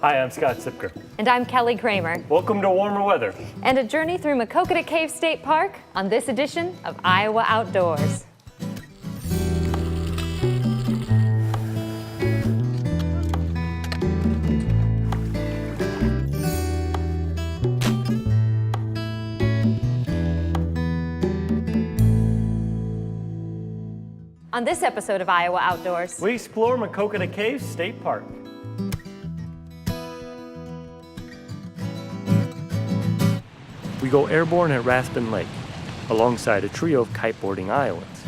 Hi, I'm Scott Sipker. And I'm Kelly Kramer. Welcome to warmer weather. And a journey through Maquoketa Caves State Park on this edition of Iowa Outdoors. On this episode of Iowa Outdoors, we explore Maquoketa Caves State Park. We go airborne at Rathbun Lake, alongside a trio of kiteboarding Iowans.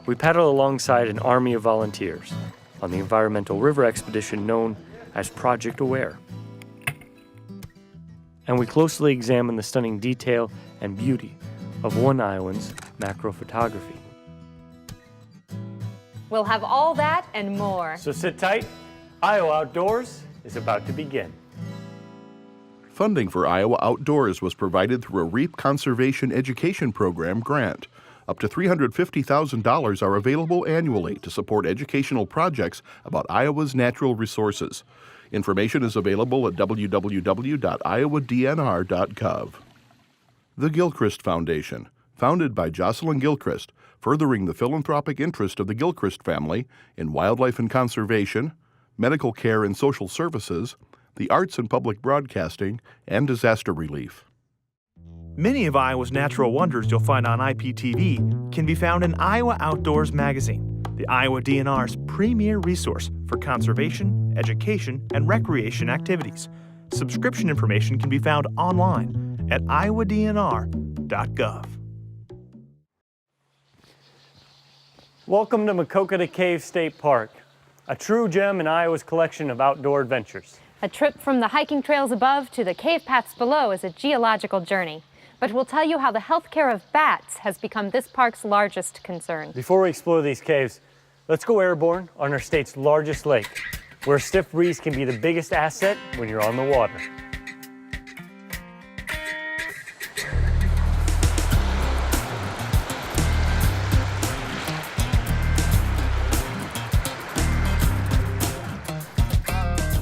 We paddle alongside an army of volunteers on the environmental river expedition known as Project Aware. And we closely examine the stunning detail and beauty of one Iowan's macro photography. We'll have all that and more. So sit tight. Iowa Outdoors is about to begin. Funding for Iowa Outdoors was provided through a REAP Conservation Education Program grant. Up to $350,000 are available annually to support educational projects about Iowa's natural resources. Information is available at www.iowadnr.gov. The Gilchrist Foundation, founded by Jocelyn Gilchrist, furthering the philanthropic interest of the Gilchrist family in wildlife and conservation, medical care and social services, the arts and public broadcasting, and disaster relief. Many of Iowa's natural wonders you'll find on IPTV can be found in Iowa Outdoors magazine, the Iowa DNR's premier resource for conservation, education, and recreation activities. Subscription information can be found online at iowadnr.gov. Welcome to Maquoketa Caves State Park, a true gem in Iowa's collection of outdoor adventures. A trip from the hiking trails above to the cave paths below is a geological journey. But we'll tell you how the health care of bats has become this park's largest concern. Before we explore these caves, let's go airborne on our state's largest lake, where a stiff breeze can be the biggest asset when you're on the water.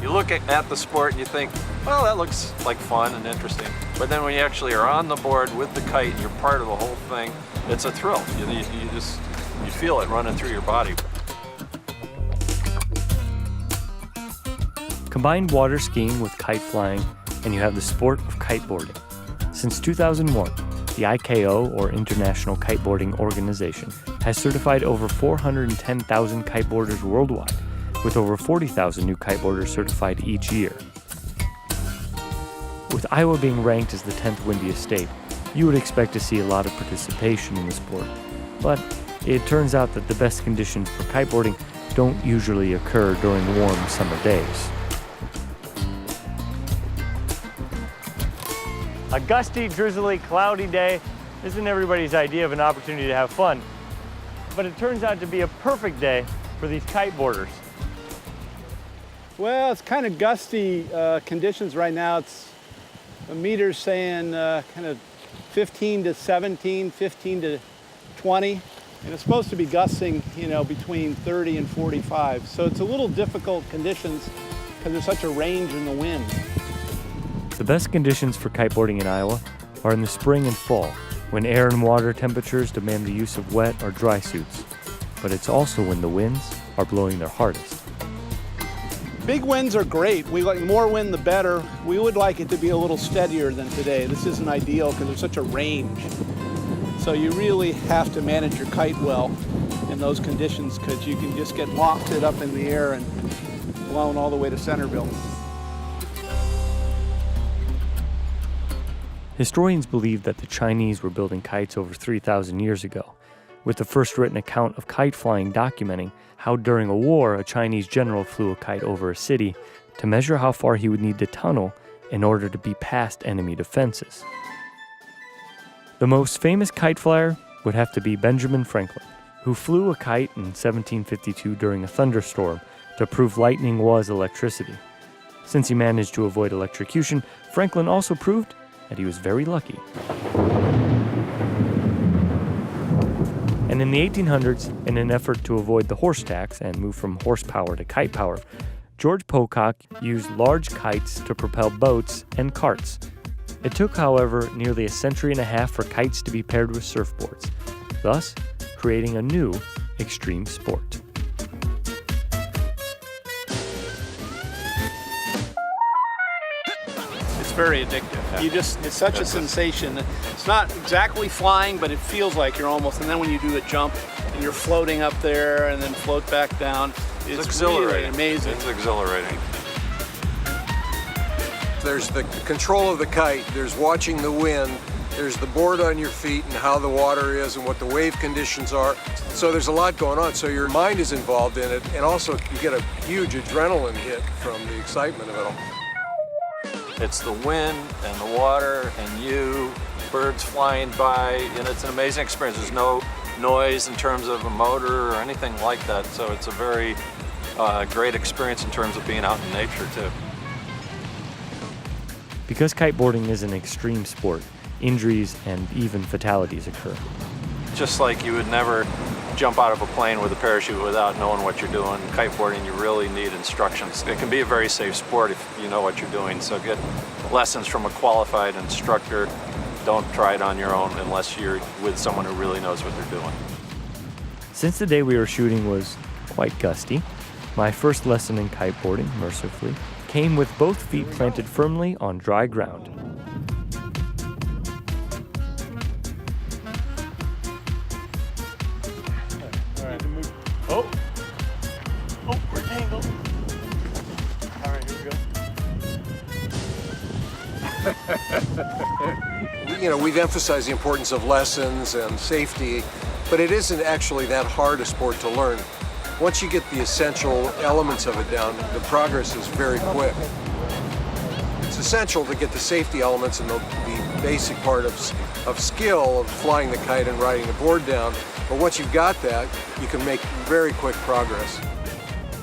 You look at the sport and you think, well, that looks like fun and interesting. But then when you actually are on the board with the kite and you're part of the whole thing, it's a thrill. You feel it running through your body. Combine water skiing with kite flying, and you have the sport of kiteboarding. Since 2001, the IKO, or International Kiteboarding Organization, has certified over 410,000 kiteboarders worldwide, with over 40,000 new kiteboarders certified each year. With Iowa being ranked as the 10th windiest state, you would expect to see a lot of participation in the sport. But it turns out that the best conditions for kiteboarding don't usually occur during warm summer days. A gusty, drizzly, cloudy day isn't everybody's idea of an opportunity to have fun, but it turns out to be a perfect day for these kiteboarders. Well, it's kind of gusty conditions right now. It's a meter's saying kind of 15 to 17, 15 to 20. And it's supposed to be gusting, between 30 and 45. So it's a little difficult conditions because there's such a range in the wind. The best conditions for kiteboarding in Iowa are in the spring and fall, when air and water temperatures demand the use of wet or dry suits. But it's also when the winds are blowing their hardest. Big winds are great. We like more wind, the better. We would like it to be a little steadier than today. This isn't ideal because there's such a range. So you really have to manage your kite well in those conditions because you can just get lofted up in the air and blown all the way to Centerville. Historians believe that the Chinese were building kites over 3,000 years ago, with the first written account of kite flying documenting how during a war a Chinese general flew a kite over a city to measure how far he would need to tunnel in order to be past enemy defenses. The most famous kite flyer would have to be Benjamin Franklin, who flew a kite in 1752 during a thunderstorm to prove lightning was electricity. Since he managed to avoid electrocution, Franklin also proved that he was very lucky. And And in the 1800s, in an effort to avoid the horse tax and move from horsepower to kite power, George Pocock used large kites to propel boats and carts. It took, however, nearly a century and a half for kites to be paired with surfboards, thus creating a new extreme sport. It's very addictive. It's such a sensation. It's not exactly flying, but it feels like you're almost, and then when you do the jump and you're floating up there and then float back down, it's exhilarating. Really amazing. It's exhilarating. There's the control of the kite, there's watching the wind, there's the board on your feet and how the water is and what the wave conditions are. So there's a lot going on. So your mind is involved in it, and also you get a huge adrenaline hit from the excitement of it all. It's the wind and the water and you, birds flying by, and it's an amazing experience. There's no noise in terms of a motor or anything like that, so it's a very great experience in terms of being out in nature too. Because kiteboarding is an extreme sport, injuries and even fatalities occur. Just like you would never jump out of a plane with a parachute without knowing what you're doing, kiteboarding you really need instructions. It can be a very safe sport if you know what you're doing, so get lessons from a qualified instructor. Don't try it on your own unless you're with someone who really knows what they're doing. Since the day we were shooting was quite gusty, my first lesson in kiteboarding, mercifully, came with both feet planted firmly on dry ground. Oh, we're tangled. All right, here we go. You know, we've emphasized the importance of lessons and safety, but it isn't actually that hard a sport to learn. Once you get the essential elements of it down, the progress is very quick. It's essential to get the safety elements and the basic part of skill of flying the kite and riding the board down, but once you've got that, you can make very quick progress.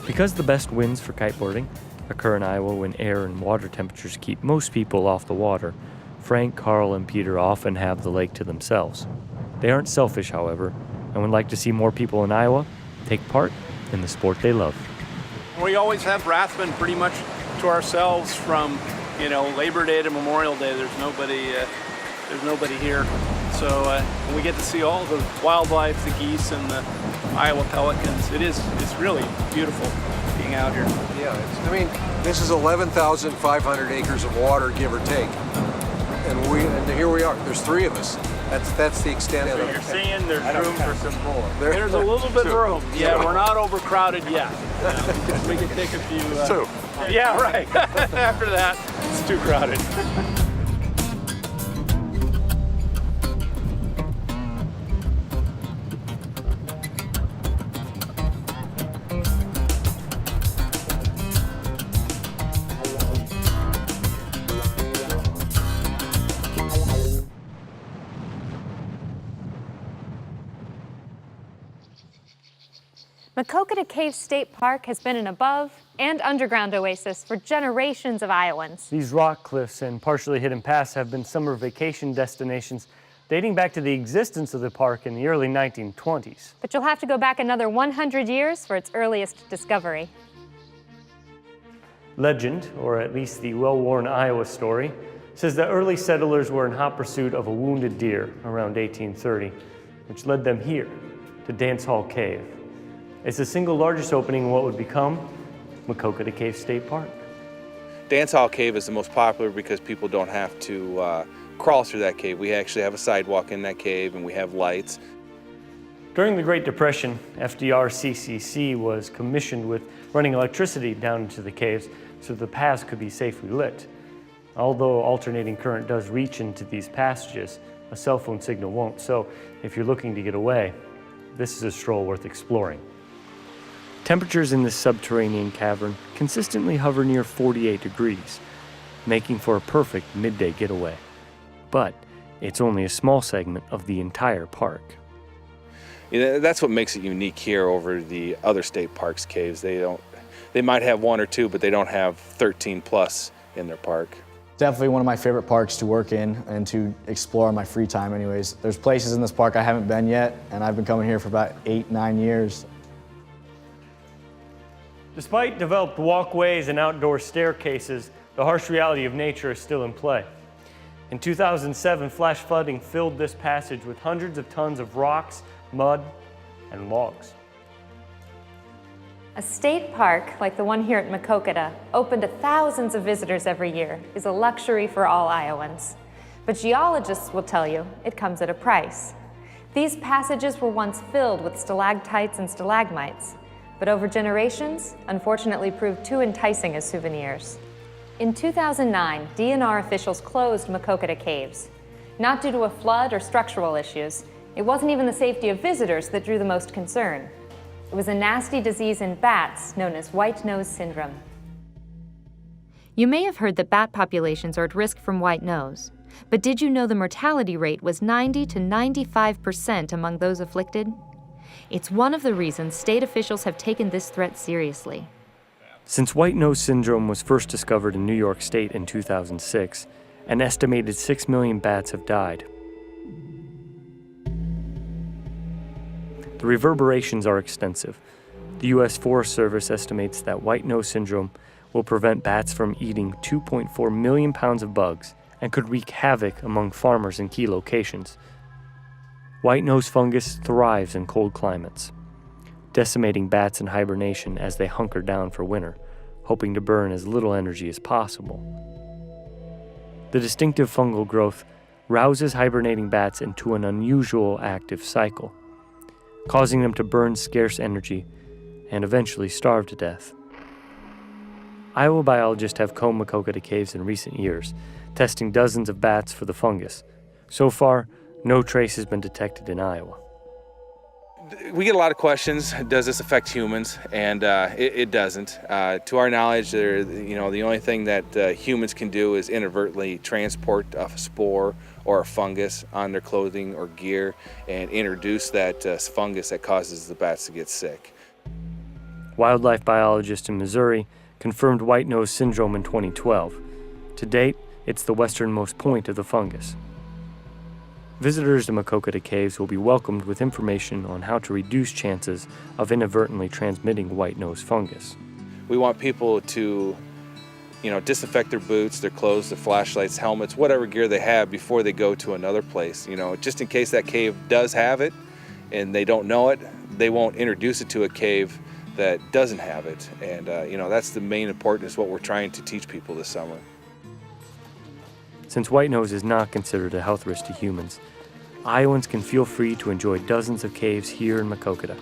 Because the best winds for kiteboarding occur in Iowa when air and water temperatures keep most people off the water, Frank, Carl, and Peter often have the lake to themselves. They aren't selfish, however, and would like to see more people in Iowa take part in the sport they love. We always have Rathbun pretty much to ourselves from, Labor Day to Memorial Day. There's nobody here. So we get to see all the wildlife, the geese and the Iowa pelicans. It's really beautiful being out here. Yeah, this is 11,500 acres of water, give or take. And here we are. There's three of us. That's the extent of it. You're seeing there's room for some more. There's a little bit of room. Yeah, we're not overcrowded yet. We can take a few. Two. Yeah, right. After that, it's too crowded. Maquoketa Caves State Park has been an above and underground oasis for generations of Iowans. These rock cliffs and partially hidden paths have been summer vacation destinations dating back to the existence of the park in the early 1920s. But you'll have to go back another 100 years for its earliest discovery. Legend, or at least the well-worn Iowa story, says that early settlers were in hot pursuit of a wounded deer around 1830, which led them here, to Dance Hall Cave. It's the single largest opening in what would become Maquoketa Caves State Park. Dance Hall Cave is the most popular because people don't have to crawl through that cave. We actually have a sidewalk in that cave and we have lights. During the Great Depression, FDR-CCC was commissioned with running electricity down into the caves so the paths could be safely lit. Although alternating current does reach into these passages, a cell phone signal won't, so if you're looking to get away, this is a stroll worth exploring. Temperatures in this subterranean cavern consistently hover near 48 degrees, making for a perfect midday getaway. But it's only a small segment of the entire park. That's what makes it unique here over the other state parks caves. They might have one or two, but they don't have 13 plus in their park. Definitely one of my favorite parks to work in and to explore in my free time anyways. There's places in this park I haven't been yet, and I've been coming here for about 8-9 years. Despite developed walkways and outdoor staircases, the harsh reality of nature is still in play. In 2007, flash flooding filled this passage with hundreds of tons of rocks, mud, and logs. A state park like the one here at Maquoketa, open to thousands of visitors every year, is a luxury for all Iowans. But geologists will tell you it comes at a price. These passages were once filled with stalactites and stalagmites, but over generations, unfortunately proved too enticing as souvenirs. In 2009, DNR officials closed Maquoketa Caves. Not due to a flood or structural issues, it wasn't even the safety of visitors that drew the most concern. It was a nasty disease in bats known as white nose syndrome. You may have heard that bat populations are at risk from white nose, but did you know the mortality rate was 90 to 95% among those afflicted? It's one of the reasons state officials have taken this threat seriously. Since white nose syndrome was first discovered in New York State in 2006, an estimated 6 million bats have died. The reverberations are extensive. The U.S. Forest Service estimates that white nose syndrome will prevent bats from eating 2.4 million pounds of bugs and could wreak havoc among farmers in key locations. White nose fungus thrives in cold climates, decimating bats in hibernation as they hunker down for winter, hoping to burn as little energy as possible. The distinctive fungal growth rouses hibernating bats into an unusual active cycle, causing them to burn scarce energy and eventually starve to death. Iowa biologists have combed Maquoketa Caves in recent years, testing dozens of bats for the fungus. So far, no trace has been detected in Iowa. We get a lot of questions, does this affect humans? And it doesn't. To our knowledge, the only thing that humans can do is inadvertently transport a spore or a fungus on their clothing or gear and introduce that fungus that causes the bats to get sick. Wildlife biologists in Missouri confirmed white nose syndrome in 2012. To date, it's the westernmost point of the fungus. Visitors to Maquoketa Caves will be welcomed with information on how to reduce chances of inadvertently transmitting white nose fungus. We want people to, disinfect their boots, their clothes, their flashlights, helmets, whatever gear they have before they go to another place. Just in case that cave does have it and they don't know it, they won't introduce it to a cave that doesn't have it. And, that's the main importance, what we're trying to teach people this summer. Since white nose is not considered a health risk to humans, Iowans can feel free to enjoy dozens of caves here in Maquoketa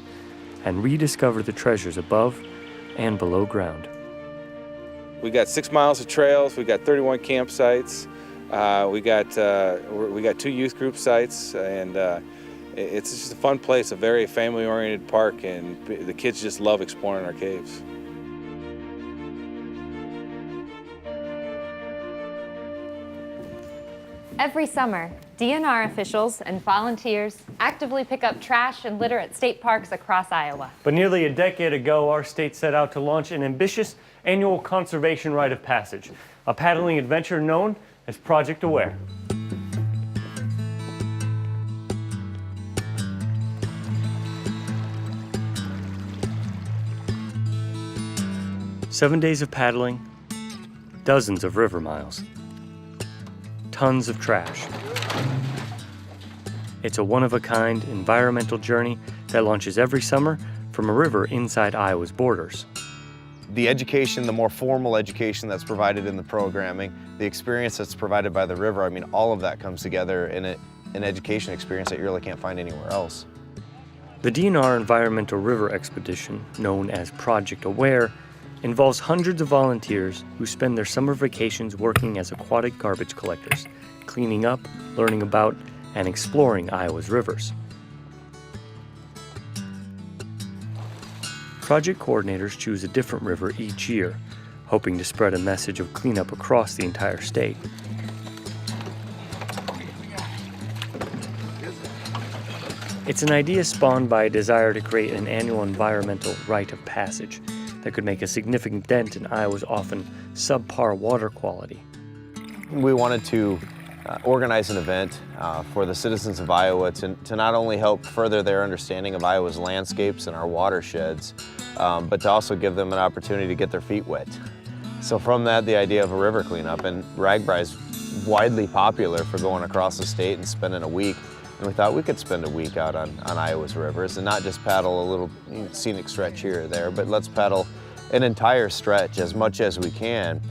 and rediscover the treasures above and below ground. We got 6 miles of trails, we got 31 campsites, we got 2 youth group sites, and it's just a fun place, a very family-oriented park, and the kids just love exploring our caves. Every summer, DNR officials and volunteers actively pick up trash and litter at state parks across Iowa. But nearly a decade ago, our state set out to launch an ambitious annual conservation rite of passage, a paddling adventure known as Project Aware. "7 days of paddling, dozens of river miles, tons of trash. It's a one-of-a-kind environmental journey that launches every summer from a river inside Iowa's borders. The education, the more formal education that's provided in the programming, the experience that's provided by the river, all of that comes together in an education experience that you really can't find anywhere else. The DNR Environmental River Expedition, known as Project Aware, involves hundreds of volunteers who spend their summer vacations working as aquatic garbage collectors, cleaning up, learning about, and exploring Iowa's rivers. Project coordinators choose a different river each year, hoping to spread a message of cleanup across the entire state. It's an idea spawned by a desire to create an annual environmental rite of passage that could make a significant dent in Iowa's often subpar water quality. We wanted to organize an event for the citizens of Iowa to not only help further their understanding of Iowa's landscapes and our watersheds, but to also give them an opportunity to get their feet wet. So from that, the idea of a river cleanup, and RAGBRAI is widely popular for going across the state and spending a week. And we thought we could spend a week out on Iowa's rivers and not just paddle a little scenic stretch here or there, but let's paddle an entire stretch as much as we can.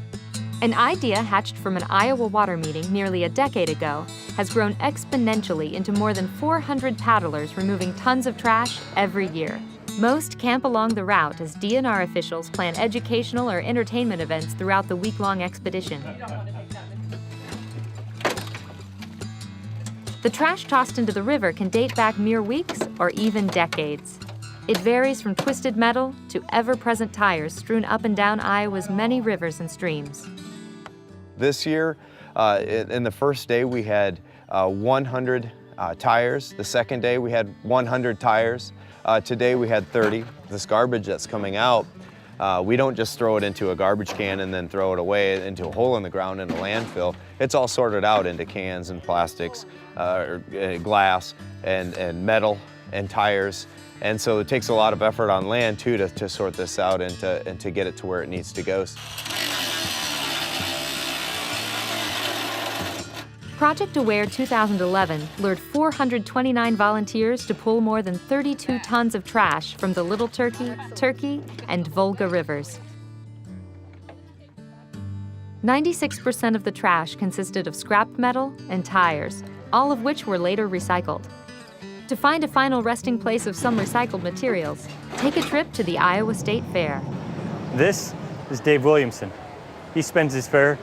An idea hatched from an Iowa water meeting nearly a decade ago has grown exponentially into more than 400 paddlers removing tons of trash every year. Most camp along the route as DNR officials plan educational or entertainment events throughout the week-long expedition. The trash tossed into the river can date back mere weeks or even decades. It varies from twisted metal to ever-present tires strewn up and down Iowa's many rivers and streams. This year, in the first day, we had 100 tires. The second day, we had 100 tires. Today, we had 30. This garbage that's coming out, we don't just throw it into a garbage can and then throw it away into a hole in the ground in a landfill. It's all sorted out into cans and plastics, glass and metal and tires. And so it takes a lot of effort on land too to sort this out and to get it to where it needs to go. Project Aware 2011 lured 429 volunteers to pull more than 32 tons of trash from the Little Turkey, Turkey, and Volga rivers. 96% of the trash consisted of scrap metal and tires, all of which were later recycled. To find a final resting place of some recycled materials, take a trip to the Iowa State Fair. This is Dave Williamson. He spends his fair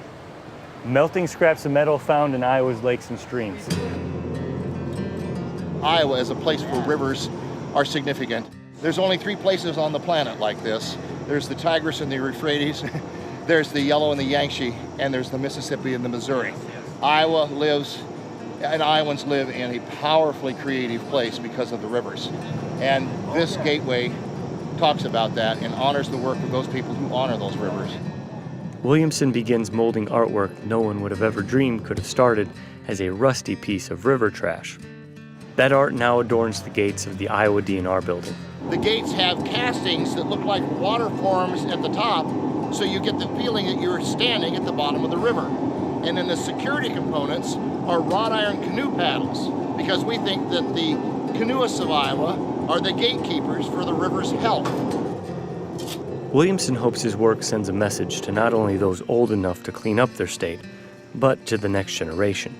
melting scraps of metal found in Iowa's lakes and streams. Iowa is a place where rivers are significant. There's only 3 places on the planet like this. There's the Tigris and the Euphrates, there's the Yellow and the Yangtze, and there's the Mississippi and the Missouri. Iowa lives, and Iowans live in a powerfully creative place because of the rivers. And this gateway talks about that and honors the work of those people who honor those rivers. Williamson begins molding artwork no one would have ever dreamed could have started as a rusty piece of river trash. That art now adorns the gates of the Iowa DNR building. The gates have castings that look like water forms at the top, so you get the feeling that you're standing at the bottom of the river. And then the security components are wrought iron canoe paddles, because we think that the canoeists of Iowa are the gatekeepers for the river's health. Williamson hopes his work sends a message to not only those old enough to clean up their state, but to the next generation.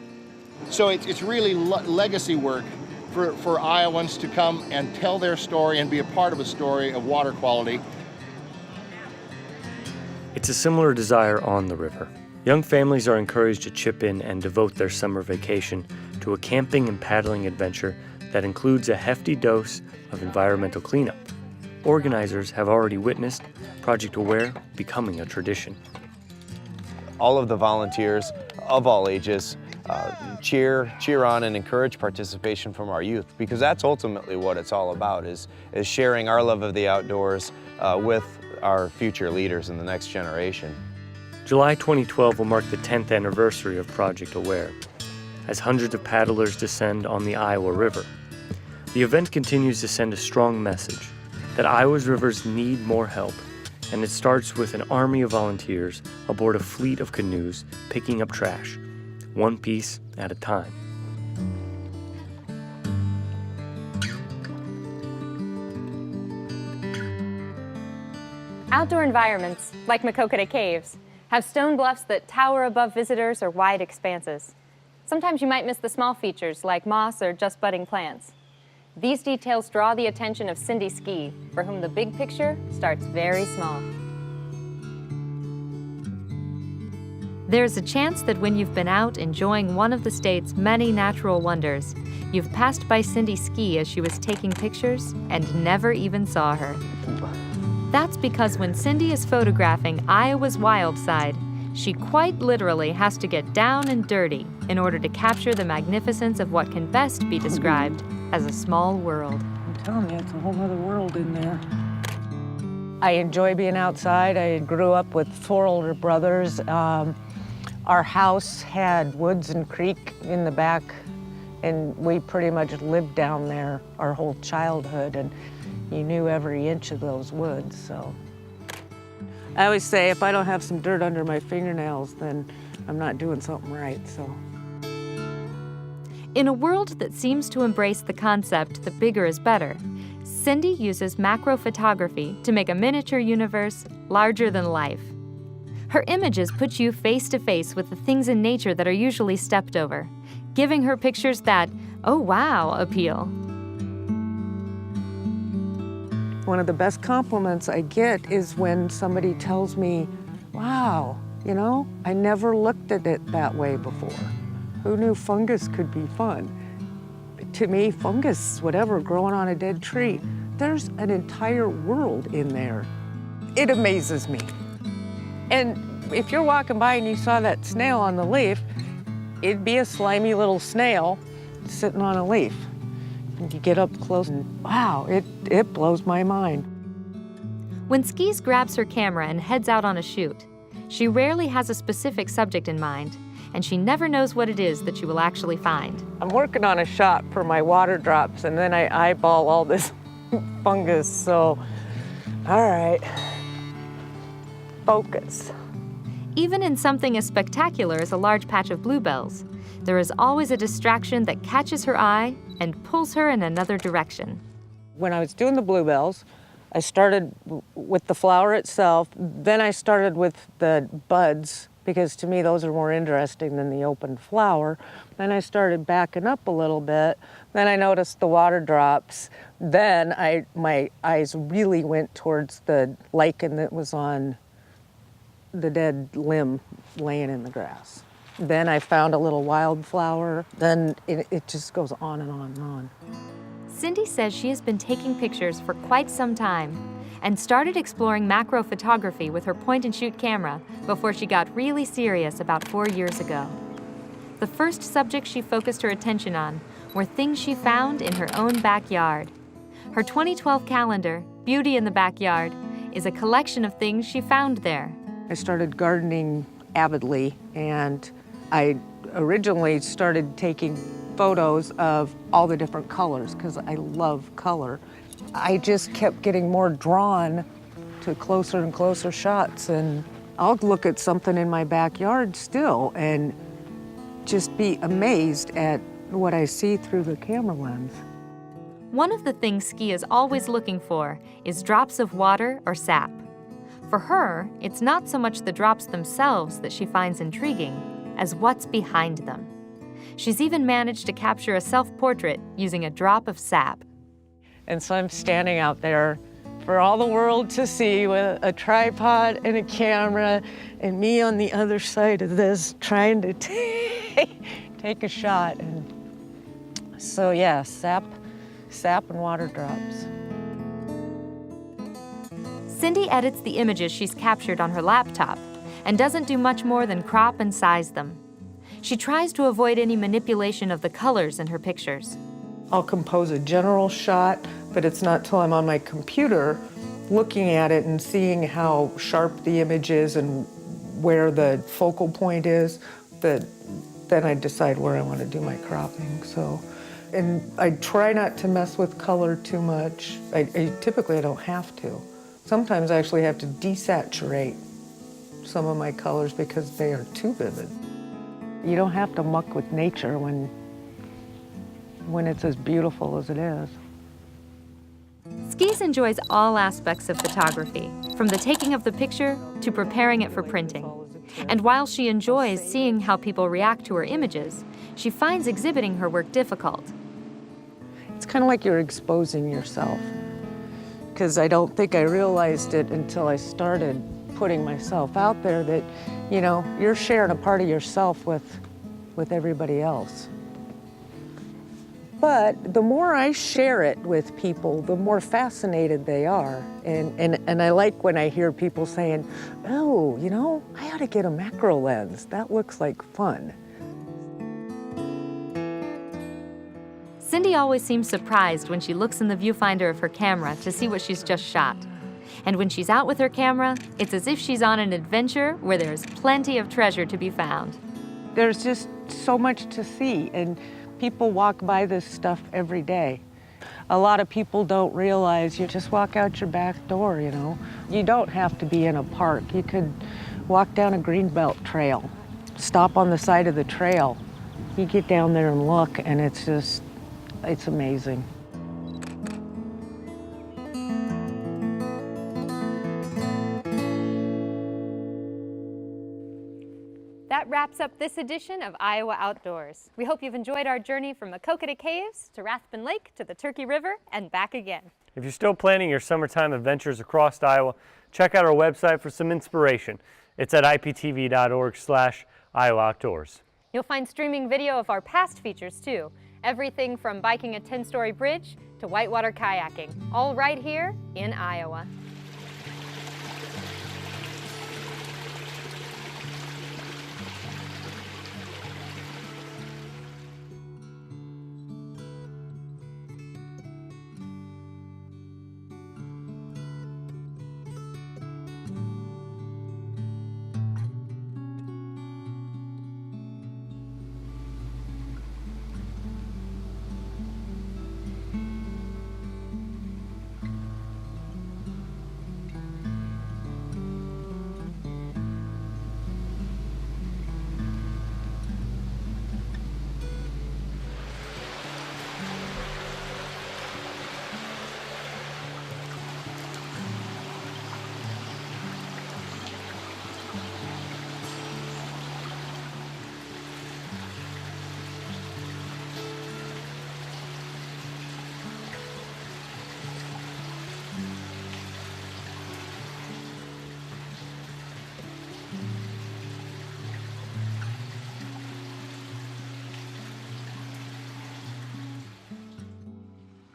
So it's really legacy work for Iowans to come and tell their story and be a part of a story of water quality. It's a similar desire on the river. Young families are encouraged to chip in and devote their summer vacation to a camping and paddling adventure that includes a hefty dose of environmental cleanup. Organizers have already witnessed Project Aware becoming a tradition. All of the volunteers of all ages cheer on and encourage participation from our youth, because that's ultimately what it's all about, is sharing our love of the outdoors with our future leaders in the next generation. July 2012 will mark the 10th anniversary of Project Aware, as hundreds of paddlers descend on the Iowa River. The event continues to send a strong message that Iowa's rivers need more help, and it starts with an army of volunteers aboard a fleet of canoes picking up trash, one piece at a time. Outdoor environments, like Maquoketa Caves, have stone bluffs that tower above visitors or wide expanses. Sometimes you might miss the small features like moss or just budding plants. These details draw the attention of Cindy Skeie, for whom the big picture starts very small. There's a chance that when you've been out enjoying one of the state's many natural wonders, you've passed by Cindy Skeie as she was taking pictures and never even saw her. That's because when Cindy is photographing Iowa's wild side, she quite literally has to get down and dirty in order to capture the magnificence of what can best be described as a small world. I'm telling you, it's a whole other world in there. I enjoy being outside. I grew up with 4 older brothers. Our house had woods and creek in the back, and we pretty much lived down there our whole childhood, and you knew every inch of those woods, so. I always say if I don't have some dirt under my fingernails, then I'm not doing something right, so. In a world that seems to embrace the concept that bigger is better, Cindy uses macro photography to make a miniature universe larger than life. Her images put you face to face with the things in nature that are usually stepped over, giving her pictures that, oh wow, appeal. One of the best compliments I get is when somebody tells me, wow, you know, I never looked at it that way before. Who knew fungus could be fun? To me, fungus, whatever, growing on a dead tree, there's an entire world in there. It amazes me. And if you're walking by and you saw that snail on the leaf, it'd be a slimy little snail sitting on a leaf. And you get up close and wow, it blows my mind. When Skeie grabs her camera and heads out on a shoot, she rarely has a specific subject in mind, and she never knows what it is that she will actually find. I'm working on a shot for my water drops, and then I eyeball all this fungus, so, all right, focus. Even in something as spectacular as a large patch of bluebells, there is always a distraction that catches her eye and pulls her in another direction. When I was doing the bluebells, I started with the flower itself, then I started with the buds, because to me those are more interesting than the open flower. Then I started backing up a little bit, then I noticed the water drops, then my eyes really went towards the lichen that was on the dead limb laying in the grass. Then I found a little wildflower, then it just goes on and on and on. Cindy says she has been taking pictures for quite some time and started exploring macro photography with her point-and-shoot camera before she got really serious about 4 years ago. The first subjects she focused her attention on were things she found in her own backyard. Her 2012 calendar, Beauty in the Backyard, is a collection of things she found there. I started gardening avidly, and I originally started taking photos of all the different colors because I love color. I just kept getting more drawn to closer and closer shots, and I'll look at something in my backyard still and just be amazed at what I see through the camera lens. One of the things Skeie is always looking for is drops of water or sap. For her, it's not so much the drops themselves that she finds intriguing as what's behind them. She's even managed to capture a self-portrait using a drop of sap. And so I'm standing out there for all the world to see with a tripod and a camera, and me on the other side of this trying to take a shot. And so yeah, sap and water drops. Cindy edits the images she's captured on her laptop and doesn't do much more than crop and size them. She tries to avoid any manipulation of the colors in her pictures. I'll compose a general shot, but it's not till I'm on my computer looking at it and seeing how sharp the image is and where the focal point is that then I decide where I want to do my cropping. So, and I try not to mess with color too much. Typically I don't have to. Sometimes I actually have to desaturate some of my colors because they are too vivid. You don't have to muck with nature when it's as beautiful as it is. Skeie enjoys all aspects of photography, from the taking of the picture to preparing it for printing. And while she enjoys seeing how people react to her images, she finds exhibiting her work difficult. It's kind of like you're exposing yourself, because I don't think I realized it until I started putting myself out there that, you know, you're sharing a part of yourself with everybody else. But the more I share it with people, the more fascinated they are. And I like when I hear people saying, oh, you know, I ought to get a macro lens. That looks like fun. Cindy always seems surprised when she looks in the viewfinder of her camera to see what she's just shot. And when she's out with her camera, it's as if she's on an adventure where there's plenty of treasure to be found. There's just so much to see, and people walk by this stuff every day. A lot of people don't realize you just walk out your back door, you know. You don't have to be in a park. You could walk down a greenbelt trail, stop on the side of the trail. You get down there and look, and it's amazing. That wraps up this edition of Iowa Outdoors. We hope you've enjoyed our journey from Maquoketa Caves to Rathbun Lake to the Turkey River and back again. If you're still planning your summertime adventures across Iowa, check out our website for some inspiration. It's at iptv.org/Iowa Outdoors. You'll find streaming video of our past features too. Everything from biking a 10-story bridge to whitewater kayaking, all right here in Iowa.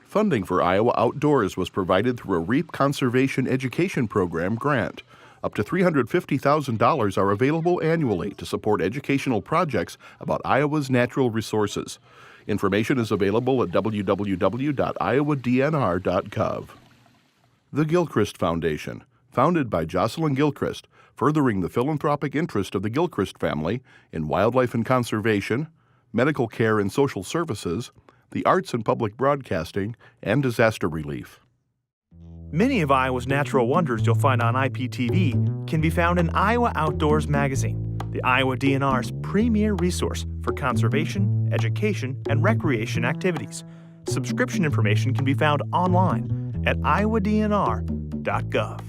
Funding for Iowa Outdoors was provided through a REAP Conservation Education Program grant. Up to $350,000 are available annually to support educational projects about Iowa's natural resources. Information is available at www.iowadnr.gov. The Gilchrist Foundation, founded by Jocelyn Gilchrist, furthering the philanthropic interest of the Gilchrist family in wildlife and conservation, medical care and social services, the arts and public broadcasting, and disaster relief. Many of Iowa's natural wonders you'll find on IPTV can be found in Iowa Outdoors magazine, the Iowa DNR's premier resource for conservation, education, and recreation activities. Subscription information can be found online at iowadnr.gov.